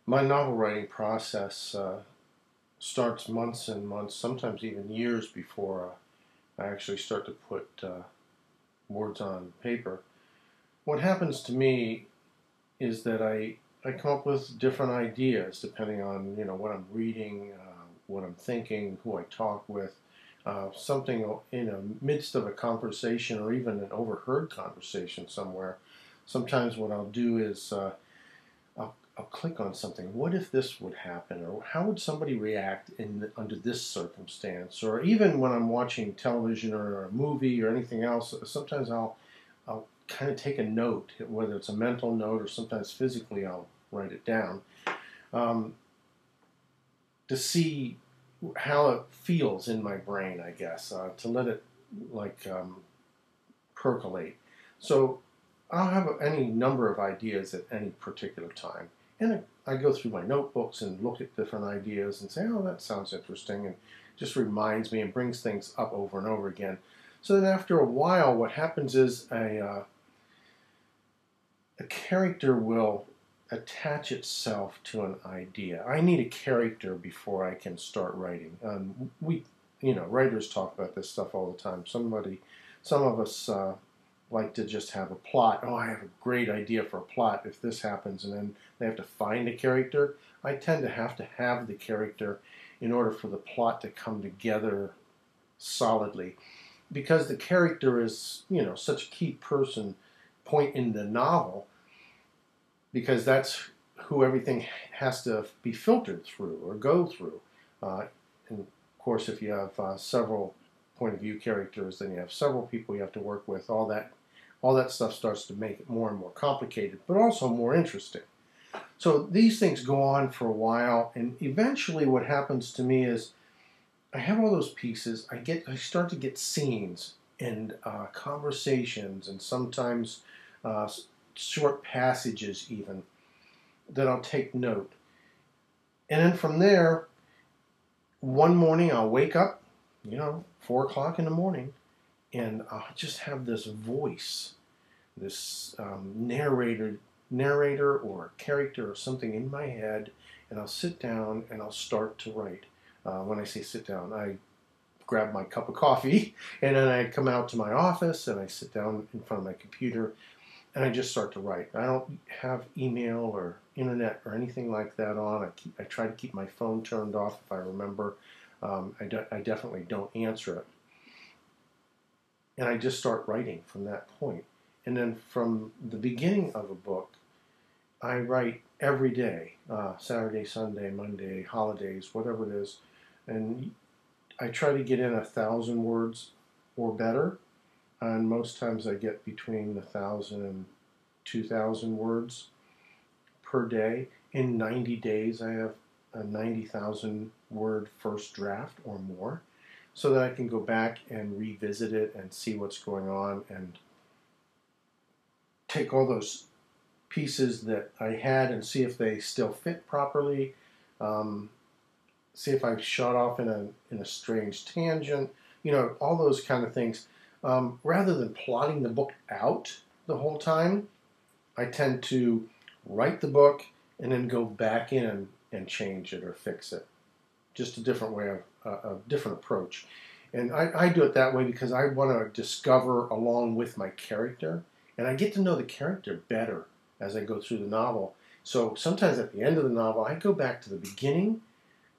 My novel writing process starts months and months, sometimes even years before I actually start to put words on paper. What happens to me is that I come up with different ideas depending on what I'm reading, what I'm thinking, who I talk with. Something in the midst of a conversation or even an overheard conversation somewhere. Sometimes what I'll do is I'll click on something. What if this would happen? Or how would somebody react under this circumstance? Or even when I'm watching television or a movie or anything else, sometimes I'll kind of take a note, whether it's a mental note or sometimes physically I'll write it down um, to see how it feels in my brain, I guess, to let it like percolate. So I'll have any number of ideas at any particular time. And I go through my notebooks and look at different ideas and say, oh, that sounds interesting, and just reminds me and brings things up over and over again. So then after a while, what happens is a character will attach itself to an idea. I need a character before I can start writing. Writers talk about this stuff all the time. Some of us like to just have a plot. Oh, I have a great idea for a plot if this happens, and then they have to find a character. I tend to have the character in order for the plot to come together solidly, because the character is, such a key point in the novel, because that's who everything has to be filtered through or go through. And of course, if you have several point of view characters, then you have several people you have to work with. All that stuff starts to make it more and more complicated, but also more interesting. So these things go on for a while, and eventually, what happens to me is I have all those pieces. I start to get scenes and conversations, and sometimes uh, short passages even that I'll take note. And then from there, one morning I'll wake up, 4 o'clock in the morning, and I'll just have this voice, this narrator or character or something in my head, and I'll sit down and I'll start to write. When I say sit down, I grab my cup of coffee and then I come out to my office and I sit down in front of my computer and I just start to write. I don't have email or internet or anything like that on. I try to keep my phone turned off if I remember. I definitely don't answer it. And I just start writing from that point. And then from the beginning of a book, I write every day, Saturday, Sunday, Monday, holidays, whatever it is. And I try to get in 1,000 words or better. And most times I get between 1,000 and 2,000 words per day. In 90 days, I have a 90,000 word first draft or more, so that I can go back and revisit it and see what's going on and take all those pieces that I had and see if they still fit properly. See if I shot off in a strange tangent. All those kind of things. Rather than plotting the book out the whole time, I tend to write the book and then go back in and change it or fix it. Just a different way a different approach. And I do it that way because I want to discover along with my character, and I get to know the character better as I go through the novel. So sometimes at the end of the novel, I go back to the beginning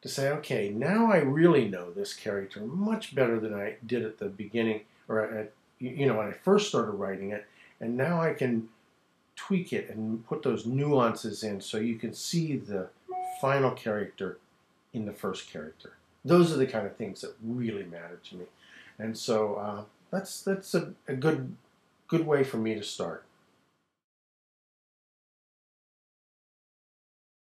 to say, okay, now I really know this character much better than I did at the beginning, or when I first started writing it, and now I can tweak it and put those nuances in so you can see the final character in the first character. Those are the kind of things that really matter to me, and so that's a good way for me to start.